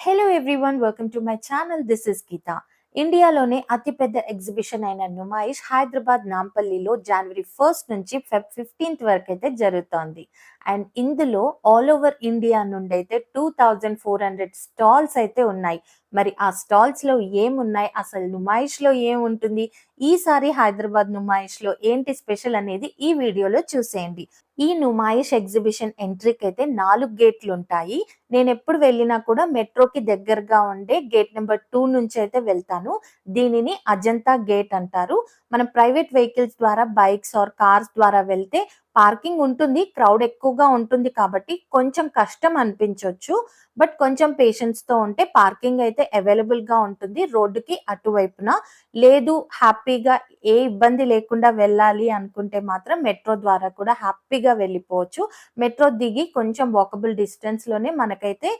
Hello everyone, welcome to my channel. This is Geetha. ఇండియాలోనే అతిపెద్ద exhibition అయిన నుమాయిష్ హైదరాబాద్ నాంపల్లిలో జనవరి 1 నుంచి ఫెబ్ 15 వరకు అయితే జరుగుతోంది. అండ్ ఇందులో ఆల్ ఓవర్ ఇండియా నుండి అయితే 2400 స్టాల్స్ అయితే ఉన్నాయి. మరి ఆ స్టాల్స్ లో ఏమున్నాయి, అసలు నుమాయిష్ లో ఏముంటుంది, ఈసారి హైదరాబాద్ నుమాయిష్ లో ఏంటి స్పెషల్ అనేది ఈ వీడియోలో చూసేయండి. ఈ నుమాయిష్ ఎగ్జిబిషన్ ఎంట్రీకి అయితే 4 గేట్లు ఉంటాయి. నేను ఎప్పుడు వెళ్ళినా కూడా మెట్రోకి దగ్గరగా ఉండే గేట్ నెంబర్ 2 నుంచి అయితే వెళ్తాను. దీనిని అజంతా గేట్ అంటారు. మనం ప్రైవేట్ వెహికల్స్ ద్వారా, బైక్స్ ఆర్ కార్స్ ద్వారా వెళ్తే పార్కింగ్ ఉంటుంది, క్రౌడ్ ఎక్కువగా ఉంటుంది కాబట్టి కొంచెం కష్టం అనిపించొచ్చు. బట్ కొంచెం పేషెన్స్ తో ఉంటే పార్కింగ్ అయితే అవైలబుల్ గా ఉంటుంది రోడ్డుకి అటువైపున. లేదు, హ్యాపీగా ఏ ఇబ్బంది లేకుండా వెళ్ళాలి అనుకుంటే మాత్రం మెట్రో ద్వారా కూడా హ్యాపీగా వెళ్ళిపోవచ్చు. మెట్రో దిగి కొంచెం వాకబుల్ డిస్టెన్స్ లోనే మనకైతే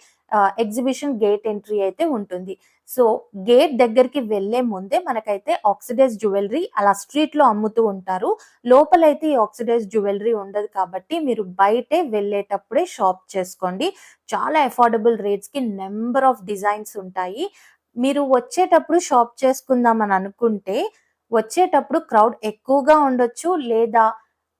ఎగ్జిబిషన్ గేట్ ఎంట్రీ అయితే ఉంటుంది. సో గేట్ దగ్గరికి వెళ్లే ముందే మనకైతే ఆక్సిడైజ్ జ్యువెలరీ అలా స్ట్రీట్ లో అమ్ముతూ ఉంటారు. లోపలైతే ఈ ఆక్సిడైజ్ జ్యువెలరీ ఉండదు కాబట్టి మీరు బయటే వెళ్ళేటప్పుడే షాప్ చేసుకోండి. చాలా అఫోర్డబుల్ రేట్స్ కి నెంబర్ ఆఫ్ డిజైన్స్ ఉంటాయి. మీరు వచ్చేటప్పుడు షాప్ చేసుకుందామని అనుకుంటే వచ్చేటప్పుడు క్రౌడ్ ఎక్కువగా ఉండొచ్చు, లేదా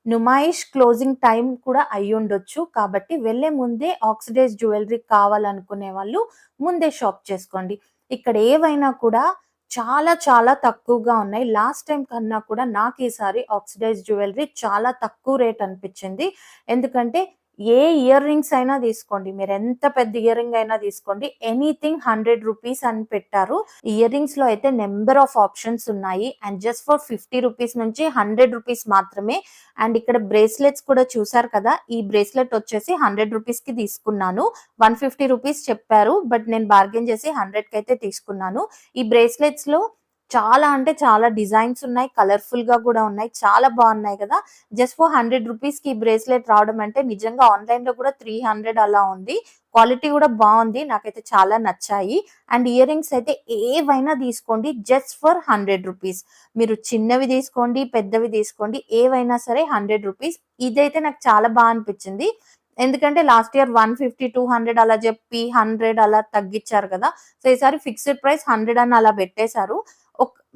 నుమాయిష్ క్లోజింగ్ టైం కూడా అయ్యుండొచ్చు. కాబట్టి వెళ్ళే ముందే ఆక్సిడైజ్ జ్యువెలరీ కావాలనుకునే వాళ్ళు ముందే షాప్ చేసుకోండి. ఇక్కడ ఏవైనా కూడా చాలా చాలా తక్కువగా ఉన్నాయి. లాస్ట్ టైం కన్నా కూడా నాకు ఈసారి ఆక్సిడైజ్ జ్యువెలరీ చాలా తక్కువ రేట్ అనిపించింది. ఎందుకంటే ఏ ఇయర్ రింగ్స్ అయినా తీసుకోండి, మీరు ఎంత పెద్ద ఇయర్ రింగ్ అయినా తీసుకోండి, ఎనీథింగ్ 100 రూపీస్ అని పెట్టారు. ఇయర్ రింగ్స్ లో అయితే నెంబర్ ఆఫ్ ఆప్షన్స్ ఉన్నాయి. అండ్ జస్ట్ ఫర్ 50 రూపీస్ నుంచి 100 రూపీస్ మాత్రమే. అండ్ ఇక్కడ బ్రేస్లెట్స్ కూడా చూసారు కదా, ఈ బ్రేస్లెట్ వచ్చేసి 100 రూపీస్ కి తీసుకున్నాను. 150 రూపీస్ చెప్పారు, బట్ నేను బార్గెన్ చేసి 100 కి అయితే తీసుకున్నాను. ఈ బ్రేస్లెట్స్ లో చాలా అంటే చాలా డిజైన్స్ ఉన్నాయి, కలర్ఫుల్ గా కూడా ఉన్నాయి, చాలా బాగున్నాయి కదా. జస్ట్ ఫర్ 100 రూపీస్ కి బ్రేస్లెట్ రావడం అంటే నిజంగా ఆన్లైన్ లో కూడా 300 అలా ఉంది. క్వాలిటీ కూడా బాగుంది, నాకైతే చాలా నచ్చాయి. అండ్ ఇయర్ రింగ్స్ అయితే ఏవైనా తీసుకోండి జస్ట్ ఫర్ 100 రూపీస్. మీరు చిన్నవి తీసుకోండి, పెద్దవి తీసుకోండి, ఏవైనా సరే 100 రూపీస్. ఇదైతే నాకు చాలా బాగా అనిపించింది. ఎందుకంటే లాస్ట్ ఇయర్ 150, 200 అలా చెప్పి 100 అలా తగ్గించారు కదా. సో ఈసారి ఫిక్స్డ్ ప్రైస్ 100 అని అలా పెట్టేశారు.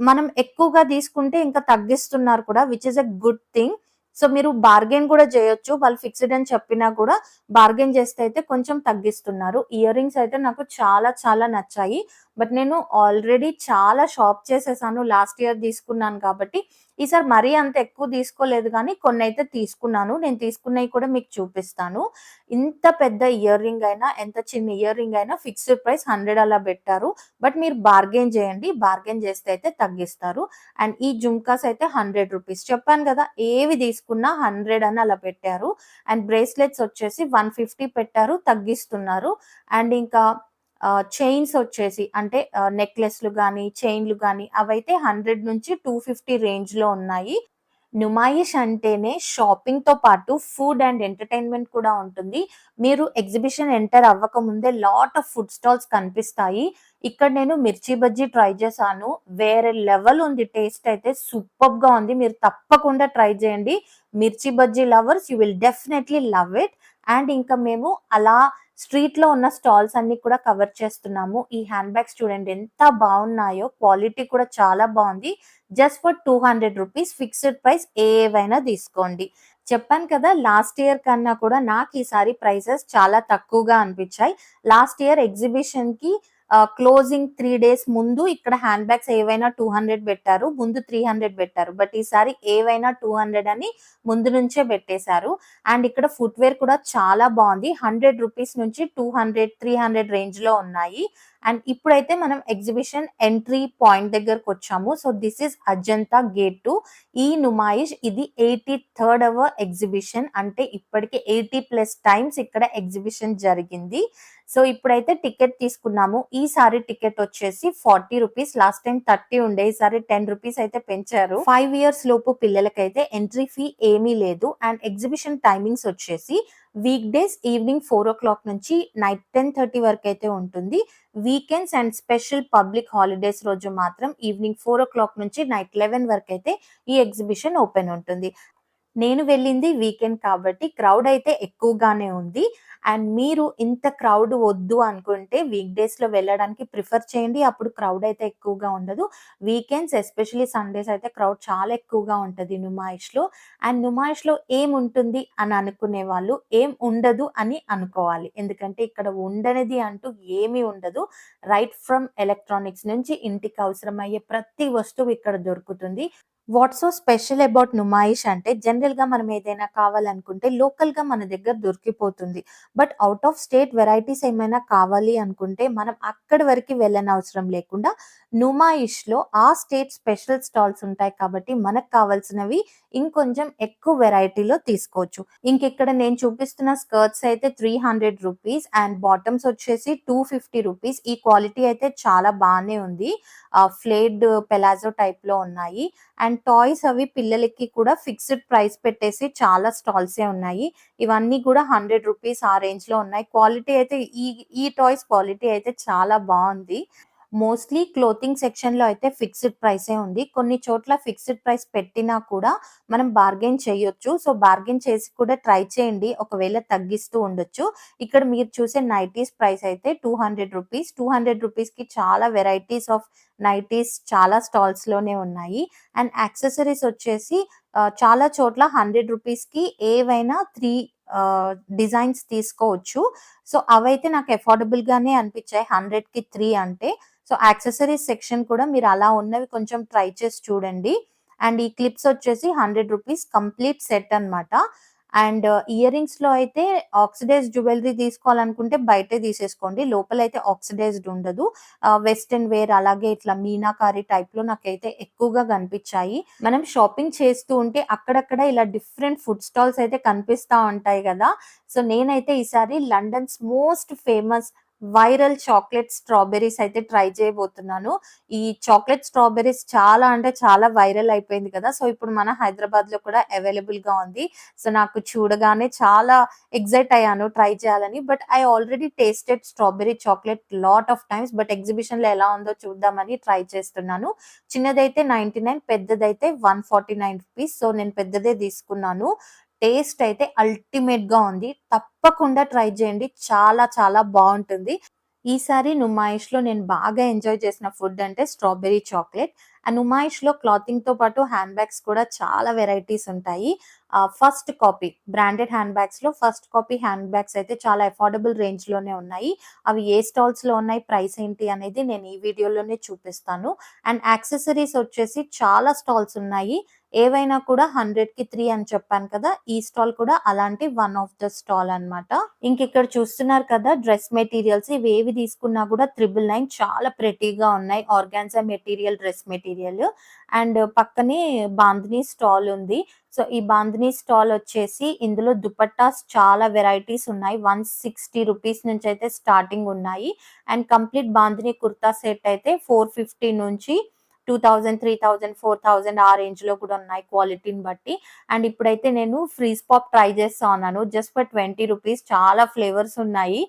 మనం ఎక్కువగా తీసుకుంటే ఇంకా తగ్గిస్తున్నారు కూడా, which is a good thing. So మీరు బార్గెన్ కూడా చేయొచ్చు. వాళ్ళు ఫిక్స్డ్ అని చెప్పినా కూడా బార్గెన్ చేస్తే అయితే కొంచెం తగ్గిస్తున్నారు. ఇయర్ రింగ్స్ అయితే నాకు చాలా చాలా నచ్చాయి. బట్ నేను ఆల్రెడీ చాలా షాప్ చేసేసాను, లాస్ట్ ఇయర్ తీసుకున్నాను కాబట్టి. ఈసారి మరీ అంత ఎక్కువ తీసుకోలేదు, కానీ కొన్ని అయితే తీసుకున్నాను. నేను తీసుకున్నవి కూడా మీకు చూపిస్తాను. ఇంత పెద్ద ఇయర్ రింగ్ అయినా, ఎంత చిన్న ఇయర్ రింగ్ అయినా ఫిక్స్డ్ ప్రైస్ 100 అలా పెట్టారు. బట్ మీరు బార్గెన్ చేయండి, బార్గెన్ చేస్తే అయితే తగ్గిస్తారు. అండ్ ఈ జుమ్కాస్ అయితే 100 రూపీస్ చెప్పాను కదా, ఏవి తీసుకున్నా 100 అని అలా పెట్టారు. అండ్ బ్రేస్లెట్స్ వచ్చేసి 150 పెట్టారు, తగ్గిస్తున్నారు. అండ్ ఇంకా చైన్స్ వచ్చేసి అంటే నెక్లెస్లు కానీ చైన్లు కానీ అవైతే 100 నుంచి 250 రేంజ్ లో ఉన్నాయి. నుమాయిష్ అంటేనే షాపింగ్ తో పాటు ఫుడ్ అండ్ ఎంటర్టైన్మెంట్ కూడా ఉంటుంది. మీరు ఎగ్జిబిషన్ ఎంటర్ అవ్వక ముందే లాట్ ఆఫ్ ఫుడ్ స్టాల్స్ కనిపిస్తాయి. ఇక్కడ నేను మిర్చి బజ్జీ ట్రై చేశాను, వేరే లెవెల్ ఉంది. టేస్ట్ అయితే సూపర్ గా ఉంది. మీరు తప్పకుండా ట్రై చేయండి. మిర్చి bajji lovers, you will definitely love it. And ఇంకా మేము అలా స్ట్రీట్ లో ఉన్న స్టాల్స్ అన్ని కూడా కవర్ చేస్తున్నాము. ఈ హ్యాండ్ బ్యాగ్స్ చూడండి ఎంత బాగున్నాయో, క్వాలిటీ కూడా చాలా బాగుంది. Just for 200 rupees fixed price, ఏవైనా తీసుకోండి. చెప్పాను కదా, లాస్ట్ ఇయర్ కన్నా కూడా నాకు ఈసారి ప్రైసెస్ చాలా తక్కువగా అనిపించాయి. లాస్ట్ ఇయర్ ఎగ్జిబిషన్ కి క్లోజింగ్ 3 డేస్ ముందు ఇక్కడ హ్యాండ్ బ్యాగ్స్ ఏవైనా 200 పెట్టారు, ముందు 300 పెట్టారు. బట్ ఈసారి ఏవైనా 200 అని ముందు నుంచే పెట్టేశారు. అండ్ ఇక్కడ ఫుట్వేర్ కూడా చాలా బాగుంది. 100 రూపీస్ నుంచి 200, 300 రేంజ్ లో ఉన్నాయి. అండ్ ఇప్పుడైతే మనం ఎగ్జిబిషన్ ఎంట్రీ పాయింట్ దగ్గరకు వచ్చాము. So this is Ajanta gate 2. ఈ నుమాయిష్ ఇది 83rd అవర్ ఎగ్జిబిషన్. అంటే ఇప్పటికి 80+ టైమ్స్ ఇక్కడ ఎగ్జిబిషన్ జరిగింది. సో ఇప్పుడైతే టికెట్ తీసుకున్నాము. ఈసారి టికెట్ వచ్చేసి 40 రూపీస్. లాస్ట్ టైం 30 ఉండే, ఈసారి 10 రూపీస్ అయితే పెంచారు. 5 ఇయర్స్ లోపు పిల్లలకైతే ఎంట్రీ ఫీ ఏమీ లేదు. అండ్ ఎగ్జిబిషన్ టైమింగ్స్ వచ్చేసి వీక్ డేస్ ఈవినింగ్ 4 o'clock నుంచి నైట్ 10:30 వరకు అయితే ఉంటుంది. Weekends and special public holidays రోజు మాత్రం ఈవినింగ్ 4 o'clock నుంచి నైట్ 11 వరకు అయితే ఈ ఎగ్జిబిషన్ ఓపెన్ ఉంటుంది. నేను వెళ్ళింది వీకెండ్ కాబట్టి క్రౌడ్ అయితే ఎక్కువగానే ఉంది. అండ్ మీరు ఇంత క్రౌడ్ వద్దు అనుకుంటే వీక్ డేస్‌లో వెళ్ళడానికి ప్రిఫర్ చేయండి. అప్పుడు క్రౌడ్ అయితే ఎక్కువగా ఉండదు. వీకెండ్స్ ఎస్పెషల్లీ సండేస్ అయితే క్రౌడ్ చాలా ఎక్కువగా ఉంటది నుమాయిష్‌లో. అండ్ నుమాయిష్‌లో ఏముంటుంది అని అనుకునే వాళ్ళు ఏం ఉండదు అని అనుకోవాలి. ఎందుకంటే ఇక్కడ ఉండనిది అంటూ ఏమీ ఉండదు. రైట్ ఫ్రమ్ ఎలక్ట్రానిక్స్ నుంచి ఇంటికి అవసరమయ్యే ప్రతి వస్తువు ఇక్కడ దొరుకుతుంది. What's so special about Numaish అంటే జనరల్‌గా మనం ఏదైనా కావాలనుకుంటే లోకల్‌గా మన దగ్గర దొరికిపోతుంది. But out of state varieties ఏమైనా కావాలి అనుకుంటే మనం అక్కడి వరకి వెళ్ళనవసరం లేకుండా నుమాయిష్‌లో ఆ స్టేట్ స్పెషల్ స్టాల్స్ ఉంటాయి కాబట్టి మనకు కావాల్సినవి ఇంకొంచెం ఎక్కువ వెరైటీలో తీసుకోవచ్చు. ఇంకిక్కడ నేను చూపిస్తున్న స్కర్ట్స్ అయితే రూ. 300 అండ్ బాటమ్స్ వచ్చేసి రూ. 250. ఈ క్వాలిటీ అయితే చాలా బానే ఉంది. ఫ్లేర్డ్ పెలాజో టైప్‌లో ఉన్నాయి. అండ్ టాయ్స్ అవి పిల్లలకి కూడా ఫిక్స్డ్ ప్రైస్ పెట్టేసి చాలా స్టాల్సే ఉన్నాయి. ఇవన్నీ కూడా రూ. 100 ఆ రేంజ్‌లో ఉన్నాయి. క్వాలిటీ అయితే ఈ టాయ్స్ క్వాలిటీ అయితే చాలా బావుంది. మోస్ట్‌లీ క్లోతింగ్ సెక్షన్‌లో అయితే ఫిక్స్డ్ ప్రైసే ఉంది. కొన్ని చోట్ల ఫిక్స్డ్ ప్రైస్ పెట్టినా కూడా మనం బార్గెయిన్ చేయొచ్చు. సో, బార్గెయిన్ చేసి కూడా ట్రై చేయండి. ఒకవేళ తగ్గిస్తూ ఉండొచ్చు. ఇక్కడ మీరు చూసే నైటీస్ ప్రైస్ అయితే రూ. 200. రూ. 200కి చాలా వెరైటీస్ ఆఫ్ నైటీస్ చాలా స్టాల్స్‌లోనే ఉన్నాయి. అండ్ యాక్సెసరీస్ వచ్చేసి చాలా చోట్ల రూ. 100కి ఏవైనా 3 డిజైన్స్ తీసుకోవచ్చు. సో, అవైతే నాకు అఫోర్డబుల్ గానే అనిపించాయి. 100కి 3 అంటే. సో, యాక్సెసరీస్ సెక్షన్ కూడా మీరు అలా ఉన్నవి కొంచెం ట్రై చేసి చూడండి. అండ్ ఈ క్లిప్స్ వచ్చేసి రూ. 100 కంప్లీట్ సెట్ అన్నమాట. అండ్ ఇయర్ రింగ్స్‌లో అయితే ఆక్సిడైజ్డ్ జ్యువెల్లరీ తీసుకోవాలనుకుంటే బయటే తీసేసుకోండి. లోపలైతే ఆక్సిడైజ్డ్ ఉండదు. వెస్టర్న్ వేర్ అలాగే ఇట్లా మీనాకారి టైప్‌లో నాకైతే ఎక్కువగా కనిపించాయి. మనం షాపింగ్ చేస్తూ ఉంటే అక్కడక్కడ ఇలా డిఫరెంట్ ఫుడ్ స్టాల్స్ అయితే కనిపిస్తా ఉంటాయి గదా! సో, నేనైతే ఈసారి London's most famous viral chocolate strawberries అయితే ట్రై చేయబోతున్నాను. ఈ చాక్లేట్ స్ట్రాబెర్రీస్ చాలా అంటే చాలా వైరల్ అయిపోయింది కదా! సో, ఇప్పుడు మన హైదరాబాద్‌లో కూడా అవైలబుల్‌గా ఉంది. సో, నాకు చూడగానే చాలా ఎక్సైట్ అయ్యాను ట్రై చేయాలని. But I already tasted strawberry chocolate lot of times. But ఎగ్జిబిషన్‌లో ఎలా ఉందో చూద్దామని ట్రై చేస్తున్నాను. చిన్నదైతే 99, పెద్దదైతే రూ. 149. సో, నేను పెద్దదే తీసుకున్నాను. టేస్ట్ అయితే అల్టిమేట్‌గా ఉంది. తప్పకుండా ట్రై చేయండి. చాలా చాలా బావుంటుంది. ఈసారి నుమాయిష్‌లో నేను బాగా ఎంజాయ్ చేసిన ఫుడ్ అంటే స్ట్రాబెర్రీ చాక్లేట్. ఆ నుమాయిష్‌లో క్లాతింగ్‌తో పాటు హ్యాండ్ బ్యాగ్స్ కూడా చాలా వెరైటీస్ ఉంటాయి. ఫస్ట్ కాపీ బ్రాండెడ్ హ్యాండ్ బ్యాగ్స్‌లో ఫస్ట్ కాపీ హ్యాండ్ బ్యాగ్స్ అయితే చాలా అఫోర్డబుల్ రేంజ్‌లోనే ఉన్నాయి. అవి ఏ స్టాల్స్‌లో ఉన్నాయి, ప్రైస్ ఏంటి అనేది నేను ఈ వీడియోలోనే చూపిస్తాను. అండ్ యాక్సెసరీస్ వచ్చేసి చాలా స్టాల్స్ ఉన్నాయి. ఏవైనా కూడా 100కి 3 అని చెప్పాను కదా! ఈ స్టాల్ కూడా అలాంటి వన్ ఆఫ్ ద స్టాల్ అన్నమాట. ఇంకిక్కడ చూస్తున్నారు కదా! డ్రెస్ మెటీరియల్స్ ఇవేవి తీసుకున్నా కూడా 999 చాలా ప్రెటీగా ఉన్నాయి. Organza material, dress material. And పక్కనే బాందిని స్టాల్ ఉంది. సో, ఈ బాందిని స్టాల్ వచ్చేసి ఇందులో దుపట్టాస్ చాలా వెరైటీస్ ఉన్నాయి. రూ. 160 నుంచయితే స్టార్టింగ్ ఉన్నాయి. And complete bandhani kurta set అయితే 450 నుంచి 2000, 3000, 4000 ఆ రేంజ్‌లో కూడా ఉన్నాయి క్వాలిటీని బట్టి. అండ్ ఇప్పుడైతే నేను ఫ్రీజ్ పాప్ ట్రై చేస్తా ఉన్నాను. జస్ట్ ఫర్ రూ. 20 చాలా ఫ్లేవర్స్ ఉన్నాయి.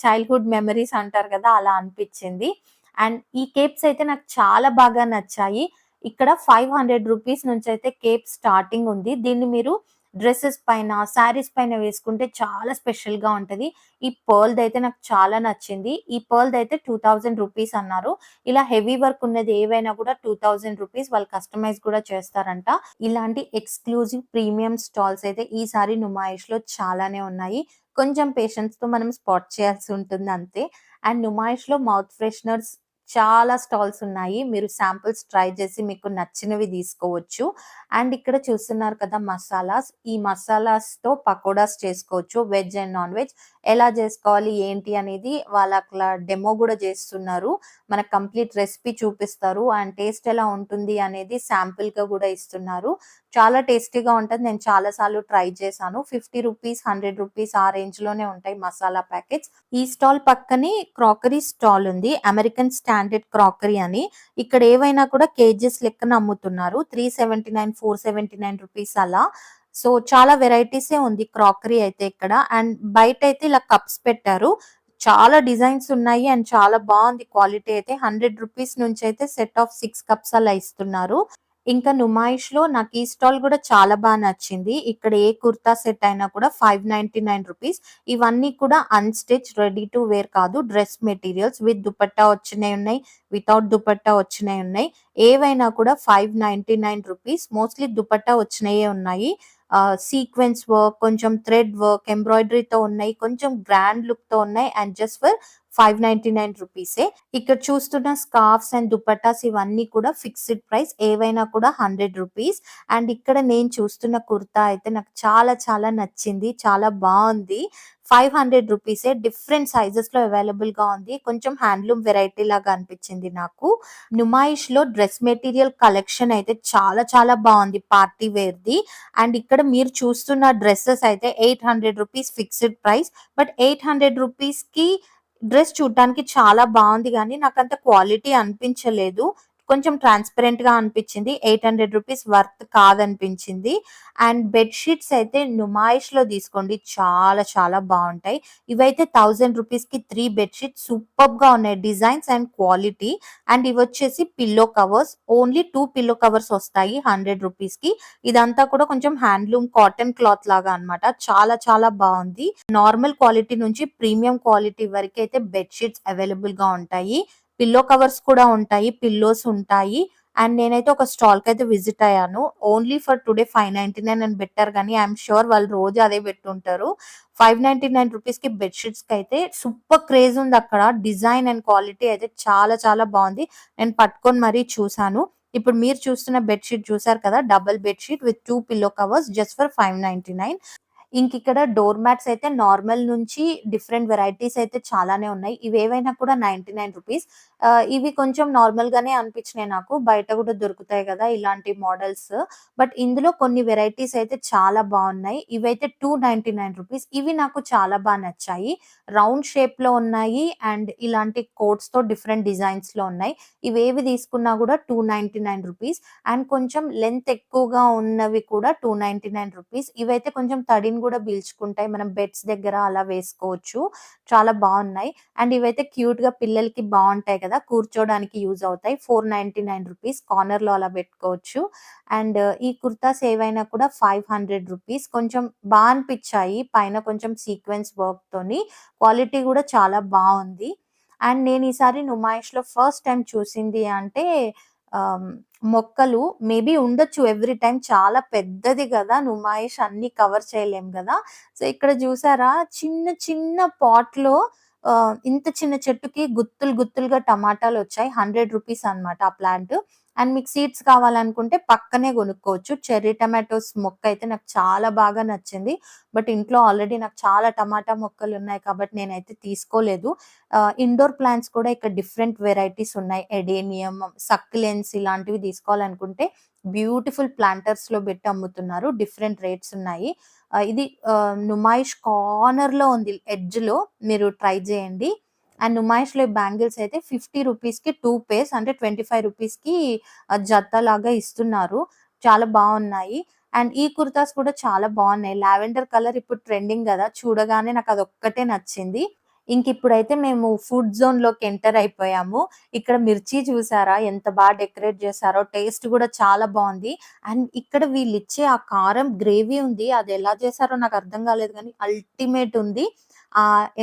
చైల్డ్‌హుడ్ మెమోరీస్ అంటారు కదా! అలా అనిపించింది. అండ్ ఈ కేప్స్ అయితే నాకు చాలా బాగా నచ్చాయి. ఇక్కడ రూ. 500 నుంచయితే కేప్ స్టార్టింగ్ ఉంది. దీన్ని మీరు డ్రెసెస్ పైన, శారీస్ పైన వేసుకుంటే చాలా స్పెషల్‌గా ఉంటది. ఈ పర్ల్‌దయితే నాకు చాలా నచ్చింది. ఈ పర్ల్‌దయితే రూ. 2000 అన్నారు. ఇలా హెవీ వర్క్ ఉన్నది ఏవైనా కూడా రూ. 2000 వాళ్ళు కస్టమైజ్ కూడా చేస్తారంట. ఇలాంటి ఎక్స్‌క్లూజివ్ ప్రీమియం స్టాల్స్ అయితే ఈసారి నుమాయిష్‌లో చాలానే ఉన్నాయి. కొంచెం పేషెన్స్‌తో మనం స్పాట్ చేయాల్సి ఉంటుంది అంతే. అండ్ నుమాయిష్‌లో మౌత్ ఫ్రెషనర్స్ చాలా స్టాల్స్ ఉన్నాయి. మీరు శాంపిల్స్ ట్రై చేసి మీకు నచ్చినవి తీసుకోవచ్చు. అండ్ ఇక్కడ చూస్తున్నారు కదా మసాలాస్. ఈ మసాలాస్‌తో పకోడాస్ చేసుకోవచ్చు. Veg and non veg. ఎలా చేసుకోవాలి ఏంటి అనేది వాళ్ళు అట్లా డెమో గూడా చేస్తున్నారు. మనకు కంప్లీట్ రెసిపీ చూపిస్తారు. అండ్ టేస్ట్ ఎలా ఉంటుంది అనేది శాంపిల్‌గా గూడా ఇస్తున్నారు. చాలా టేస్టీగా ఉంటది. నేను చాలా సార్లు ట్రై చేశాను. రూ. 50, రూ. 100 ఆ రేంజ్‌లోనే ఉంటాయి మసాలా ప్యాకెట్స్. ఈ స్టాల్ పక్కనే క్రాకరీ స్టాల్ ఉంది. అమెరికన్ స్టాండర్డ్ క్రాకరీ అని. ఇక్కడ ఏవైనా కూడా కేజీస్ లెక్కన అమ్ముతున్నారు. 379, రూ. 479 అలా. సో, చాలా వెరైటీసే ఉంది క్రాకరీ అయితే ఇక్కడ. అండ్ బయటైతే ఇలా కప్స్ పెట్టారు. చాలా డిజైన్స్ ఉన్నాయి. అండ్ చాలా బావుంది క్వాలిటీ అయితే. రూ. 100 నుంచయితే సెట్ ఆఫ్ 6 కప్స్ అలా ఇస్తున్నారు. ఇంకా నుమాయిష్‌లో నాకు ఈ స్టాల్ గూడా చాలా నచ్చింది. ఇక్కడ ఏ కుర్తా సెట్ అయినా కూడా ₹599. ఇవన్నీ కూడా అన్‌స్టిచ్ రెడీ టు వేర్ కాదు. డ్రెస్ మెటీరియల్స్ విత్ దుపట్టా వచ్చినయున్నాయి. వితౌట్ దుపట్టా వచ్చినయున్నాయి. ఏవైనా కూడా ₹599. మోస్ట్‌లీ దుపట్టా వచ్చినయే ఉన్నాయి. సీక్వెన్స్ వర్క్, కొంచెం థ్రెడ్ వర్క్, ఎంబ్రాయిడరీతో ఉన్నాయి. కొంచెం గ్రాండ్ లుక్‌తో ఉన్నాయి. And just for ₹599. ఇక్కడ చూస్తున్న స్కార్ఫ్స్ అండ్ దుపట్టాస్ ఇవన్నీ కూడా ఫిక్స్డ్ ప్రైస్. ఏవైనా కూడా ₹100. అండ్ ఇక్కడ నేను చూస్తున్న కుర్తా అయితే నాకు చాలా నచ్చింది. చాలా బావుంది. ₹500 డిఫరెంట్ సైజెస్‌లో అవైలబుల్‌గా ఉంది. కొంచెం హ్యాండ్లూమ్ వెరైటీ లాగా అనిపించింది నాకు. నుమాయిష్‌లో డ్రెస్ మెటీరియల్ కలెక్షన్ అయితే చాలా బావుంది పార్టీ వేర్‌ది. అండ్ ఇక్కడ మీరు చూస్తున్న డ్రెసెస్ అయితే ₹800 ఫిక్స్డ్ ప్రైస్. బట్ ₹800కి డ్రెస్ చూడ్డానికి చాలా బావుంది గానీ, నాకంత క్వాలిటీ అనిపించలేదు. కొంచెం ట్రాన్స్‌పరెంట్‌గా అనిపించింది. ₹800 వర్త్ కాదనిపించింది. అండ్ బెడ్ షీట్స్ అయితే నుమాయిష్‌లో తీసుకోండి. చాలా బావుంటాయి. ఇవైతే ₹1000కి 3 బెడ్ షీట్స్ సూపర్బ్‌గా ఉన్నాయి. Designs and quality. అండ్ ఇవొచ్చేసి pillow covers. Only 2 pillow covers వస్తాయి ₹100కి. ఇదంతా కూడా కొంచెం హ్యాండ్లూమ్ కాటన్ క్లాత్ లాగా అన్నమాట. చాలా బావుంది. నార్మల్ క్వాలిటీ నుంచి ప్రీమియం క్వాలిటీ వరకైతే బెడ్ షీట్స్ అవైలబుల్‌గా ఉంటాయి. పిల్లో కవర్స్ కూడా ఉంటాయి. పిల్లోస్ ఉంటాయి. అండ్ నేనైతే ఒక స్టాల్‌కైతే విజిట్ అయ్యాను. ఓన్లీ ఫర్ టుడే 599 అని బెట్టారు గానీ, ఐ యామ్ ష్యూర్ వాళ్ళు రోజు అదే బెట్టుంటారు. ₹599కి బెడ్ షీట్స్‌కైతే సూపర్ క్రేజ్ ఉందక్కడ. డిజైన్ అండ్ క్వాలిటీ అయితే చాలా బావుంది. నేను పట్టుకొని మరీ చూసాను. ఇప్పుడు మీరు చూస్తున్న బెడ్ షీట్ చూసారు కదా! Double bed sheet with 2 pillow covers just for 599. ఇంకిక్కడ డోర్ మ్యాట్స్ అయితే నార్మల్ నుంచి డిఫరెంట్ వెరైటీస్ అయితే చాలానే ఉన్నాయి. ఇవేవైనా కూడా ₹99. ఇవి కొంచెం నార్మల్‌గానే అనిపించినాయి నాకు. బయట గూడా దొరుకుతాయి గదా! ఇలాంటి మోడల్స్. బట్ ఇందులో కొన్ని వెరైటీస్ అయితే చాలా బావున్నాయి. ఇవైతే ₹299. ఇవి నాకు చాలా నచ్చాయి. రౌండ్ షేప్‌లో ఉన్నాయి. అండ్ ఇలాంటి కోట్స్‌తో డిఫరెంట్ డిజైన్స్‌లో ఉన్నాయి. ఇవేవి తీసుకున్నా గూడా ₹299. అండ్ కొంచెం లెంత్ ఎక్కువగా ఉన్నవి కూడా ₹299. ఇవైతే కొంచెం తడిని గూడా పీల్చుకుంటాయి. మనం బెడ్స్ దగ్గర అలా వేసుకోవచ్చు. చాలా బావున్నాయి. అండ్ ఇవైతే క్యూట్‌గా పిల్లలకి బావుంటాయి కదా! కూర్చోడానికి యూజ్ అవుతాయి. ₹499 కార్నర్‌లో అలా పెట్టుకోవచ్చు. అండ్ ఈ కుర్తాస్ ఏవైనా కూడా ₹500. కొంచెం అనిపిచ్చాయి. పైన కొంచెం సీక్వెన్స్ వర్క్‌తోని. క్వాలిటీ గూడా చాలా బావుంది. అండ్ నేను ఈసారి నుమాయిష్‌లో ఫస్ట్ టైమ్ చూసింది అంటే ఆహ్, మొక్కలు మేబీ ఉండొచ్చు ఎవ్రీ టైమ్. చాలా పెద్దది గదా! నుమాయిష్ అన్నీ కవర్ చేయలేం గదా! సో, ఇక్కడ జూసారా చిన్న పాట్‌లో ఇంత చిన్న చెట్టుకి గుత్తులుగా టమాటాలొచ్చాయి. ₹100 అన్నమాట ఆ ప్లాంట్. అండ్ మీకు సీడ్స్ కావాలనుకుంటే పక్కనే గొనుక్కోవచ్చు. చెర్రీ టమాటోస్ మొక్కయితే నాకు చాలా బాగా నచ్చింది. బట్ ఇంట్లో ఆల్రెడీ నాకు చాలా టమాటా మొక్కలున్నాయి కాబట్టి నేనైతే తీసుకోలేదు. ఇండోర్ ప్లాంట్స్ కూడా ఇక్కడ డిఫరెంట్ వెరైటీస్ ఉన్నాయి. ఎడేనియం, సక్యులెన్స్ ఇలాంటివి తీసుకోవాలనుకుంటే బ్యూటిఫుల్ ప్లాంటర్స్‌లో పెట్టి అమ్ముతున్నారు. డిఫరెంట్ రేట్స్ ఉన్నాయి. ఇది నుమాయిష్ కార్నర్‌లో ఉంది ఎడ్జ్‌లో. మీరు ట్రై చేయండి. అండ్ నుమాయిష్‌లో బ్యాంగిల్స్ అయితే ₹50కి 2 పేర్స్ అంటే ₹25కి జతలాగా ఇస్తున్నారు. చాలా బావున్నాయి. అండ్ ఈ కుర్తాస్ కూడా చాలా బావున్నాయి. లావెండర్ కలర్ ఇప్పుడు ట్రెండింగ్ గదా! చూడగానే నాకదొక్కటే నచ్చింది. ఇంకిప్పుడైతే మేము ఫుడ్ జోన్‌లోకి ఎంటర్ అయిపోయాము. ఇక్కడ మిర్చి చూసారా? ఎంత డెకరేట్ చేశారో. టేస్ట్ గూడా చాలా బావుంది. అండ్ ఇక్కడ వీళ్ళిచ్చే ఆ కారం గ్రేవీ ఉంది. అదెలా చేశారో నాకర్థం కాలేదు గానీ అల్టిమేట్ ఉంది.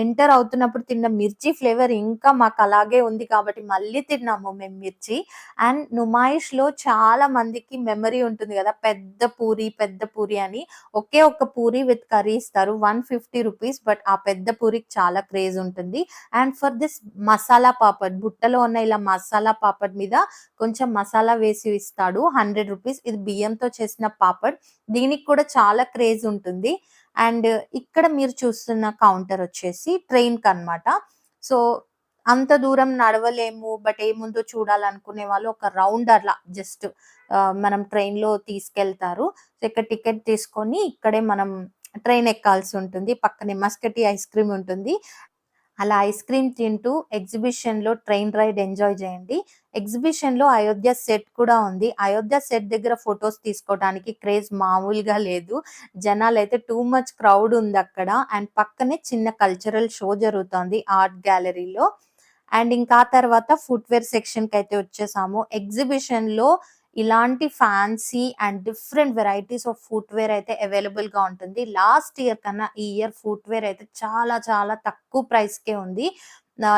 ఎంటర్ అవుతున్నప్పుడు తిన్న మిర్చి ఫ్లేవర్ ఇంకా మాకలాగే ఉంది కాబట్టి మళ్ళీ తిన్నాము మేము మిర్చి. అండ్ నుమాయిష్‌లో చాలా మందికి మెమరీ ఉంటుంది గదా! పెద్ద పూరి అని. ఒకే ఒక్క పూరి విత్ కర్రీ ఇస్తారు. ₹150. బట్ ఆ పెద్ద పూరికి చాలా క్రేజ్ ఉంటుంది. And for this masala papad బుట్టలో ఉన్న ఇలా మసాలా పాపడ్ మీద కొంచెం మసాలా వేసి ఇస్తాడు. ₹100. ఇది బియ్యంతో చేసిన పాపడ్. దీనికి కూడా చాలా క్రేజ్ ఉంటుంది. అండ్ ఇక్కడ మీరు చూస్తున్న కౌంటర్ వచ్చేసి ట్రైన్‌కన్నమాట. సో, అంత దూరం నడవలేము. బట్ ఏముందో చూడాలనుకునే వాళ్ళు ఒక రౌండ్ అట్లా జస్ట్ మనం ట్రైన్‌లో తీసుకెళ్తారు. సో, ఇక్కడ టికెట్ తీసుకొని ఇక్కడే మనం ట్రైన్ ఎక్కాల్సుంటుంది. పక్కనే మస్కటి ఐస్ క్రీమ్ ఉంటుంది. అలా ఐస్ క్రీమ్ తింటూ ఎగ్జిబిషన్‌లో ట్రైన్ రైడ్ ఎంజాయ్ చేయండి. ఎగ్జిబిషన్‌లో అయోధ్య సెట్ కూడా ఉంది. అయోధ్య సెట్ దగ్గర ఫోటోస్ తీసుకోవడానికి క్రేజ్ మామూలుగా లేదు. జనాలైతే టూ మచ్ క్రౌడ్ ఉందక్కడ. అండ్ పక్కనే చిన్న కల్చరల్ షో జరుగుతోంది ఆర్ట్ గ్యాలరీలో. అండ్ ఇంకా తర్వాత ఫుట్‌వేర్ సెక్షన్‌కైతే వచ్చేసాము. ఎగ్జిబిషన్‌లో ఇలాంటి fancy and different varieties of footwear అయితే అవైలబుల్‌గా ఉంటుంది. లాస్ట్ ఇయర్ కన్నా ఈ ఇయర్ ఫుట్‌వేర్ అయితే చాలా చాలా తక్కువ ప్రైస్‌కే ఉంది.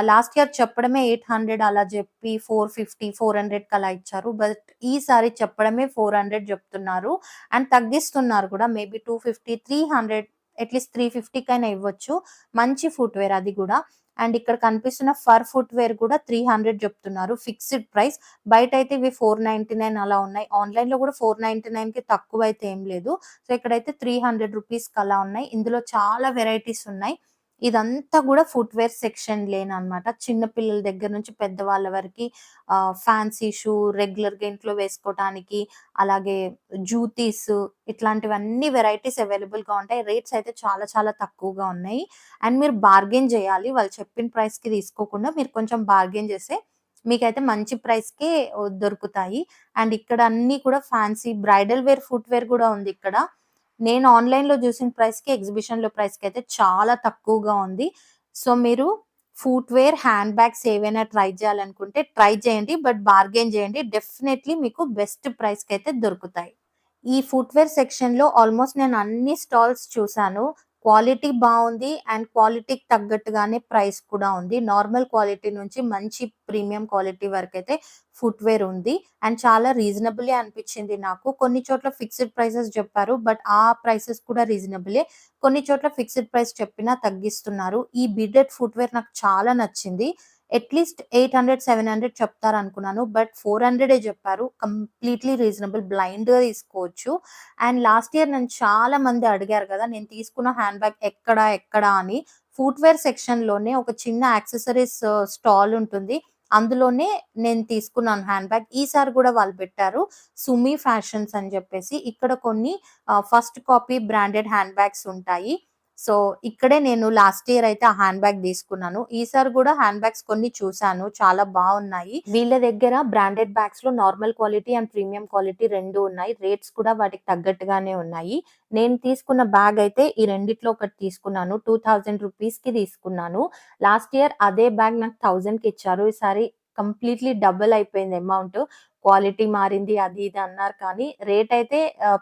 లాస్ట్ ఇయర్ చెప్పడమే 800 అలా జెప్పి 450, 400కి అలా ఇచ్చారు. బట్ ఈసారి చెప్పడమే 400 జెప్తున్నారు. అండ్ తగ్గిస్తున్నారు కూడా. మేబీ 250, 300 అట్‌లీస్ట్ 350కైనా ఇవ్వచ్చు. మంచి ఫుట్‌వేర్ అది గూడా. అండ్ ఇక్కడ కనిపిస్తున్న ఫర్ ఫుట్‌వేర్ కూడా 300 జెప్తున్నారు. Fixed price. బయటైతే ఇవి 499 అలా ఉన్నాయి. ఆన్‌లైన్‌లో కూడా 499కి తక్కువైతే ఏం లేదు. సో, ఇక్కడైతే 300 రూపీస్‌కి అలా ఉన్నాయి. ఇందులో చాలా వెరైటీస్ ఉన్నాయి. ఇదంతా గూడా ఫుట్‌వేర్ సెక్షన్ లేన్ అన్నమాట. చిన్న పిల్లల దగ్గర నుంచి పెద్దవాళ్ళ వరకి ఫ్యాన్సీ షూ, రెగ్యులర్‌గా ఇంట్లో వేసుకోవటానికి, అలాగే జూతీస్ ఇట్లాంటివన్నీ వెరైటీస్ అవైలబుల్‌గా ఉంటాయి. రేట్స్ అయితే చాలా చాలా తక్కువగా ఉన్నాయి. అండ్ మీరు బార్గెయిన్ జేయాలి. వాళ్ళు చెప్పిన ప్రైస్‌కి తీసుకోకుండా మీరు కొంచెం బార్గెయిన్ చేస్తే మీకైతే మంచి ప్రైస్‌కే దొరుకుతాయి. అండ్ ఇక్కడ అన్నీ కూడా ఫ్యాన్సీ బ్రైడల్ వేర్ ఫుట్‌వేర్ గూడా ఉందిక్కడ. నేను ఆన్‌లైన్‌లో జూసిన ప్రైస్‌కి, ఎగ్జిబిషన్‌లో ప్రైస్‌కయితే చాలా తక్కువగా ఉంది. సో, మీరు ఫుట్‌వేర్, హ్యాండ్ బ్యాగ్స్ ఏవైనా ట్రై చేయాలనుకుంటే ట్రై చేయండి. బట్ బార్గెయిన్ చేయండి. డెఫినైట్‌లీ మీకు బెస్ట్ ప్రైస్‌కయితే దొరుకుతాయి. ఈ ఫుట్‌వేర్ సెక్షన్‌లో ఆల్‌మోస్ట్ నేను అన్ని స్టాల్స్ చూసాను. క్వాలిటీ బావుంది. అండ్ క్వాలిటీకి తగ్గట్టుగానే ప్రైస్ కూడా ఉంది. నార్మల్ క్వాలిటీ నుంచి మంచి ప్రీమియం క్వాలిటీ వరకైతే ఫుట్‌వేర్ ఉంది. అండ్ చాలా రీజనబులే అనిపిచ్చింది నాకు. కొన్ని చోట్ల ఫిక్స్డ్ ప్రైసెస్ జెప్పారు. బట్ ఆ ప్రైసెస్ కూడా రీజనబులే. కొన్ని చోట్ల ఫిక్స్డ్ ప్రైస్ చెప్పినా తగ్గిస్తున్నారు. ఈ బిడెడ్ ఫుట్‌వేర్ నాకు చాలా నచ్చింది. అట్‌లీస్ట్ 800, 700 చెప్తారనుకున్నాను. బట్ 400 జెప్పారు. Completely reasonable. బ్లైండ్‌గా తీసుకోవచ్చు. అండ్ లాస్ట్ ఇయర్ నన్ను చాలా మంది అడిగారు గదా! నేను తీసుకున్న హ్యాండ్ బ్యాగ్ ఎక్కడ అని. ఫుట్‌వేర్ సెక్షన్‌లోనే ఒక చిన్న యాక్సెసరీస్ స్టాల్ ఉంటుంది. అందులోనే నేను తీసుకున్నాను హ్యాండ్ బ్యాగ్. ఈసారి గూడా వాళ్ళు పెట్టారు. సుమి ఫ్యాషన్స్ అని జెప్పేసి. ఇక్కడ కొన్ని first copy branded hand bags ఉంటాయి. సో, ఇక్కడే నేను లాస్ట్ ఇయర్ అయితే ఆ హ్యాండ్ బ్యాగ్ తీసుకున్నాను. ఈసారి గూడా హ్యాండ్ బ్యాగ్స్ కొన్ని చూసాను. చాలా బావున్నాయి. వీళ్ళ దగ్గర బ్రాండెడ్ బ్యాగ్స్‌లో normal quality and premium quality 2 ఉన్నాయి. రేట్స్ కూడా వాటికి తగ్గట్టుగానే ఉన్నాయి. నేను తీసుకున్న బ్యాగ్ అయితే ఈ రెండిట్లో ఒకటి తీసుకున్నాను. 2000 రూపీస్‌కి తీసుకున్నాను. లాస్ట్ ఇయర్ అదే బ్యాగ్ నాకు 1000కి ఇచ్చారు. ఈసారి కంప్లీట్‌లీ డబుల్ అయిపోయింది అమౌంట్. క్వాలిటీ మారింది అది ఇది అన్నారు కానీ రేట్ అయితే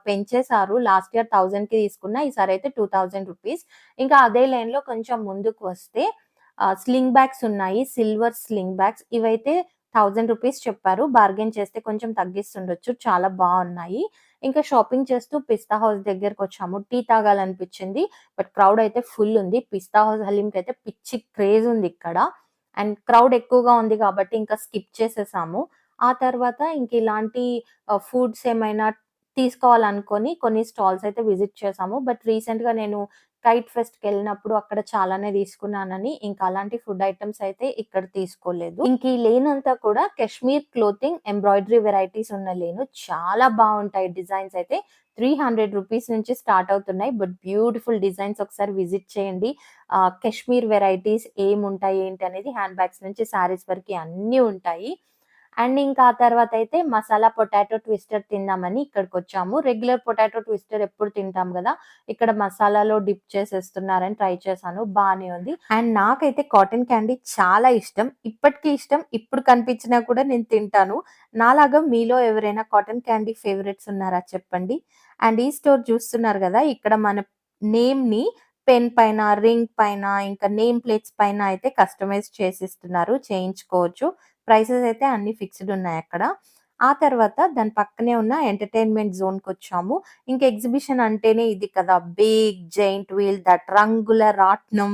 పెంచేసారు. లాస్ట్ ఇయర్ 1000కి తీసుకున్నా. ఈసారి అయితే 2000 రూపీస్. ఇంకా అదే లైన్‌లో కొంచెం ముందుకు వస్తే స్లింగ్ బ్యాగ్స్ ఉన్నాయి. Silver sling bags. ఇవైతే 1000 రూపీస్ చెప్పారు. బార్గెయిన్ చేస్తే కొంచెం తగ్గిస్తుండొచ్చు. చాలా బావున్నాయి. ఇంకా షాపింగ్ చేస్తూ పిస్తా హౌస్ దగ్గరకొచ్చాము. టీ తాగాలనిపించింది. బట్ క్రౌడ్ అయితే ఫుల్ ఉంది. పిస్తా హౌస్ హలీంకైతే పిచ్చి క్రేజ్ ఉంది ఇక్కడ. అండ్ క్రౌడ్ ఎక్కువగా ఉంది కాబట్టి ఇంకా స్కిప్ చేసేసాము. ఆ తర్వాత ఇంక ఇలాంటి ఫుడ్స్ ఏమైనా తీసుకోవాలనుకోని కొన్ని స్టాల్స్ అయితే విజిట్ చేసాము. బట్ రీసెంట్‌గా నేను కైట్ ఫెస్ట్‌కెళ్ళినప్పుడు అక్కడ చాలానే తీసుకున్నానని ఇంకా అలాంటి ఫుడ్ ఐటెమ్స్ అయితే ఇక్కడ తీసుకోలేదు. ఇంక ఈ లేన్ అంతా కూడా కాశ్మీర్ క్లోతింగ్, ఎంబ్రాయిడరీ వెరైటీస్ ఉన్న లేను. చాలా బావుంటాయి డిజైన్స్ అయితే. 300 రూపీస్ నుంచి స్టార్ట్ అవుతున్నాయి. బట్ బ్యూటిఫుల్ డిజైన్స్ ఒకసారి విజిట్ చేయండి. కాశ్మీర్ వెరైటీస్ ఏముంటాయి ఏంటి అనేది హ్యాండ్ బ్యాగ్స్ నుంచి శారీస్ వరకి అన్నీ ఉంటాయి. అండ్ ఇంకా ఆ తర్వాతయితే మసాలా పొటాటో ట్విస్టర్ తిందామని ఇక్కడికొచ్చాము. రెగ్యులర్ పొటాటో ట్విస్టర్ ఎప్పుడు తింటాం గదా! ఇక్కడ మసాలాలో డిప్ చేసేస్తున్నారని ట్రై చేశాను. బానే ఉంది. అండ్ నాకైతే కాటన్ క్యాండీ చాలా ఇష్టం. ఇప్పటికి ఇష్టం. ఇప్పుడు కనిపించినా కూడా నేను తింటాను. నాలాగా మీలో ఎవరైనా కాటన్ క్యాండీ ఫేవరెట్స్ ఉన్నారా చెప్పండి? అండ్ ఈ స్టోర్ చూస్తున్నారు గదా! ఇక్కడ మన నేమ్‌ని పెన్ పైన, రింగ్ పైన, ఇంకా నేమ్ ప్లేట్స్ పైన అయితే కస్టమైజ్ చేసిస్తున్నారు. చేయించుకోవచ్చు. ప్రైసెస్ అయితే అన్నీ ఫిక్స్‌డ్ ఉన్నాయక్కడ. ఆ తర్వాత దాని పక్కనే ఉన్న ఎంటర్‌టైన్‌మెంట్ జోన్‌కొచ్చాము. ఇంక ఎగ్జిబిషన్ అంటేనే ఇది కదా! బిగ్ జెయింట్ వీల్, దట్ రంగుల రాట్నం.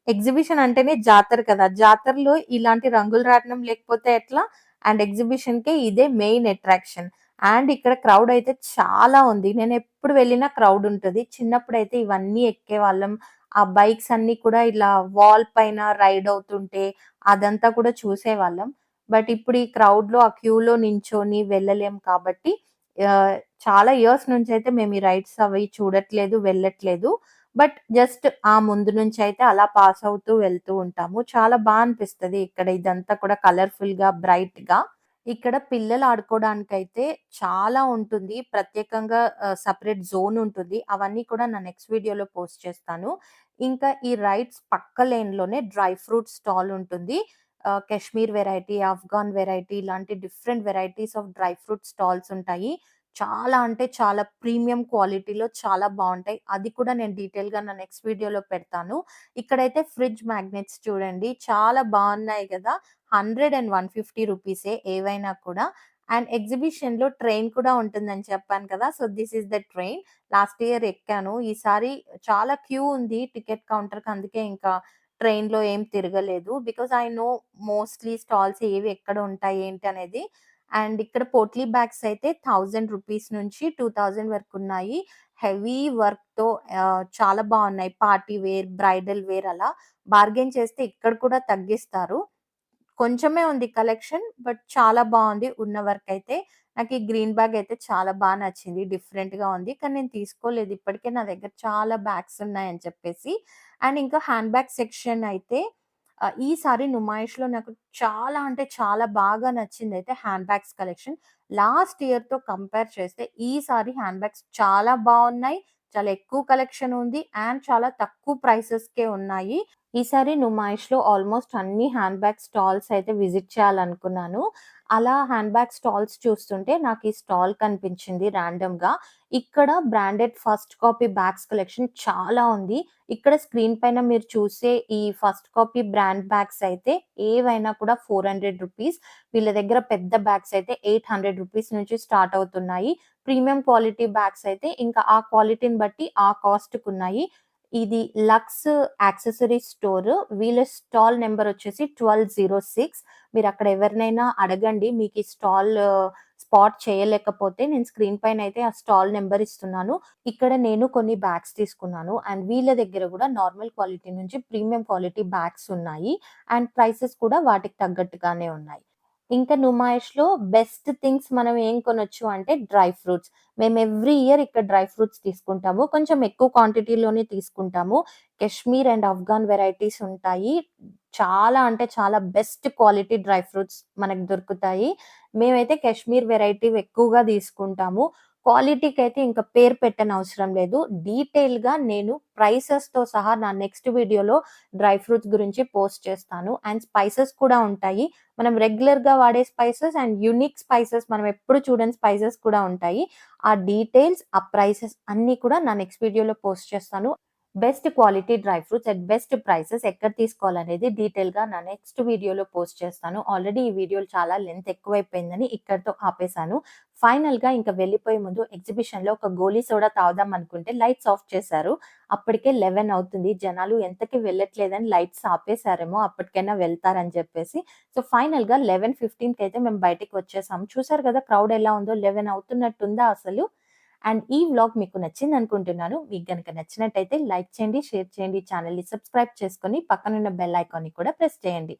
ఎగ్జిబిషన్ అంటేనే జాతర కదా! జాతరలో ఇలాంటి రంగుల రాట్నం లేకపోతే ఎట్లా? అండ్ ఎగ్జిబిషన్‌కే ఇదే మెయిన్ అట్రాక్షన్. అండ్ ఇక్కడ క్రౌడ్ అయితే చాలా ఉంది. నేనెప్పుడు వెళ్ళినా క్రౌడ్ ఉంటది. చిన్నప్పుడైతే ఇవన్నీ ఎక్కేవాళ్ళం. ఆ బైక్స్ అన్నీ కూడా ఇలా వాల్ పైన రైడ్ అవుతుంటే అదంతా కూడా చూసేవాళ్ళం. బట్ ఇప్పుడు ఈ క్రౌడ్‌లో ఆ క్యూలో నించొని వెళ్ళలేం కాబట్టి ఆహ్, చాలా ఇయర్స్ నుంచయితే మేము ఈ రైడ్స్ అవి చూడట్లేదు, వెళ్ళట్లేదు. బట్ జస్ట్ ఆ ముందు నుంచయితే అలా పాస్ అవుతూ వెళ్తూ ఉంటాము. చాలా అనిపిస్తది ఇక్కడ ఇదంతా కూడా కలర్‌ఫుల్‌గా, బ్రైట్‌గా. ఇక్కడ పిల్లలు ఆడుకోవడానికైతే చాలా ఉంటుంది. ప్రత్యేకంగా సెపరేట్ జోన్ ఉంటుంది. అవన్నీ కూడా నా నెక్స్ట్ వీడియోలో పోస్ట్ చేస్తాను. ఇంకా ఈ రైడ్స్ పక్క లేన్‌లోనే డ్రై ఫ్రూట్ స్టాల్ ఉంటుంది. కాశ్మీర్ వెరైటీ, ఆఫ్ఘాన్ వెరైటీ ఇలాంటి different varieties of dry fruit stalls ఉంటాయి. చాలా అంటే చాలా ప్రీమియం క్వాలిటీలో చాలా బావుంటాయి. అది కూడా నేను డీటెయిల్‌గా నా నెక్స్ట్ వీడియోలో పెడతాను. ఇక్కడైతే ఫ్రిడ్జ్ మ్యాగ్నెట్స్ చూడండి చాలా బావున్నాయి గదా! 100 అండ్ 150 రూపీసే ఏవైనా కూడా. అండ్ ఎగ్జిబిషన్‌లో ట్రైన్ కూడా ఉంటుందని చెప్పాను కదా! So, this is the train. Last year ఎక్కాను. ఈసారి చాలా క్యూ ఉంది టికెట్ కౌంటర్‌కి. అందుకే ఇంకా ట్రైన్‌లో ఏం తిరగలేదు. Because I know mostly stalls ఏవి ఎక్కడ ఉంటాయి ఏంటి అనేది. అండ్ ఇక్కడ పోట్లీ బ్యాగ్స్ అయితే 1000 రూపీస్ నుంచి 2000 వరకున్నాయి. హెవీ వర్క్‌తో చాలా బావున్నాయి. పార్టీ వేర్, బ్రైడల్ వేర్ అలా. బార్గెయిన్ చేస్తే ఇక్కడ కూడా తగ్గిస్తారు. కొంచెమే ఉంది కలెక్షన్. బట్ చాలా బావుంది ఉన్న వరకైతే. నాకు ఈ గ్రీన్ బ్యాగ్ అయితే చాలా నచ్చింది. డిఫరెంట్‌గా ఉంది. కానీ నేను తీసుకోలేదు. ఇప్పటికే నా దగ్గర చాలా బ్యాగ్స్ ఉన్నాయని చెప్పేసి. అండ్ ఇంకా హ్యాండ్ బ్యాగ్ సెక్షన్ అయితే ఈసారి నుమాయిష్‌లో నాకు చాలా అంటే చాలా బాగా నచ్చిందయితే హ్యాండ్ బ్యాగ్స్ కలెక్షన్. లాస్ట్ ఇయర్‌తో కంపేర్ చేస్తే ఈసారి హ్యాండ్ బ్యాగ్స్ చాలా బావున్నాయి. చాలా ఎక్కువ కలెక్షన్ ఉంది. అండ్ చాలా తక్కువ ప్రైసెస్‌కే ఉన్నాయి. ఈసారి నుమాయిష్‌లో ఆల్‌మోస్ట్ అన్ని హ్యాండ్ బ్యాగ్ స్టాల్స్ అయితే విజిట్ చేయాలనుకున్నాను. అలా హ్యాండ్ బ్యాగ్ స్టాల్స్ చూస్తుంటే నాకు ఈ స్టాల్ కనిపించింది రాండమ్‌గా. ఇక్కడ branded first copy bags collection చాలా ఉంది. ఇక్కడ స్క్రీన్ పైన మీరు చూసే ఈ ఫస్ట్ కాపీ బ్రాండ్ బ్యాగ్స్ అయితే ఏవైనా కూడా 400 రూపీస్. వీళ్ళ దగ్గర పెద్ద బ్యాగ్స్ అయితే 800 రూపీస్ నుంచి స్టార్ట్ అవుతున్నాయి. ప్రీమియం క్వాలిటీ బ్యాగ్స్ అయితే ఇంకా ఆ క్వాలిటీని బట్టి ఆ కాస్ట్‌కున్నాయి. ఇది లక్స్ యాక్సెసరీస్ స్టోర్. వీళ్ళ స్టాల్ నంబర్ వచ్చేసి 1206. మీరక్కడ ఎవరినైనా అడగండి. మీకీ స్టాల్ స్పాట్ చేయలేకపోతే నేను స్క్రీన్ పైనయితే ఆ స్టాల్ నంబర్ ఇస్తున్నాను. ఇక్కడ నేను కొన్ని బ్యాగ్స్ తీసుకున్నాను. అండ్ వీళ్ళ దగ్గర గూడా నార్మల్ క్వాలిటీ నుంచి ప్రీమియం క్వాలిటీ బ్యాగ్స్ ఉన్నాయి. అండ్ ప్రైసెస్ కూడా వాటికి తగ్గట్టుగానే ఉన్నాయి. ఇంకా నుమాయిష్‌లో బెస్ట్ థింగ్స్ మనం ఏం కొనొచ్చు అంటే డ్రై ఫ్రూట్స్. మేము ఎవ్రీ ఇయర్ ఇక్కడ డ్రై ఫ్రూట్స్ తీసుకుంటాము. కొంచెం ఎక్కువ క్వాంటిటీలోనే తీసుకుంటాము. కాశ్మీర్ అండ్ ఆఫ్ఘాన్ వెరైటీస్ ఉంటాయి. చాలా అంటే చాలా బెస్ట్ క్వాలిటీ డ్రై ఫ్రూట్స్ మనకు దొరుకుతాయి. మేమైతే కాశ్మీర్ వెరైటీవి ఎక్కువగా తీసుకుంటాము. క్వాలిటీకైతే ఇంక పేరు పెట్టనవసరం లేదు. డీటెయిల్‌గా నేను ప్రైసెస్‌తో సహా నా నెక్స్ట్ వీడియోలో డ్రై ఫ్రూట్స్ గురించి పోస్ట్ చేస్తాను. అండ్ స్పైసెస్ కూడా ఉంటాయి. మనం రెగ్యులర్‌గా వాడే స్పైసెస్ అండ్ యూనిక్ స్పైసెస్ మనం ఎప్పుడు చూడని స్పైసెస్ కూడా ఉంటాయి. ఆ డీటెయిల్స్, ఆ ప్రైసెస్ అన్నీ కూడా నా నెక్స్ట్ వీడియోలో పోస్ట్ చేస్తాను. Best quality dry fruits at best prices ఎక్కడ తీసుకోవాలనేది డీటెయిల్‌గా నా నెక్స్ట్ వీడియోలో పోస్ట్ చేస్తాను. ఆల్రెడీ ఈ వీడియోలు చాలా లెంత్ ఎక్కువైపోయిందని ఇక్కడితో ఆపేసాను. ఫైనల్‌గా ఇంక వెళ్ళిపోయే ముందు ఎగ్జిబిషన్‌లో ఒక గోలీ సోడా తాగుదాం అనుకుంటే లైట్స్ ఆఫ్ చేశారు. అప్పటికే 11 అవుతుంది. జనాలు ఎంతకి వెళ్ళట్లేదని లైట్స్ ఆపేసారేమో అప్పటికైనా వెళ్తారని చెప్పేసి. సో, ఫైనల్‌గా 11:15కైతే మేము బయటికి వచ్చేసాము. చూసారు కదా క్రౌడ్ ఎలా ఉందో. 11 అవుతున్నట్టుందా అసలు? అండ్ ఈ వ్లాగ్ మీకు నచ్చిందనుకుంటున్నాను. మీకు గనక నచ్చినట్టయితే లైక్ చేయండి, షేర్ చేయండి, ఛానెల్‌ని సబ్స్క్రైబ్ చేసుకొని పక్కనున్న బెల్ ఐకాన్‌ని కూడా ప్రెస్ చేయండి.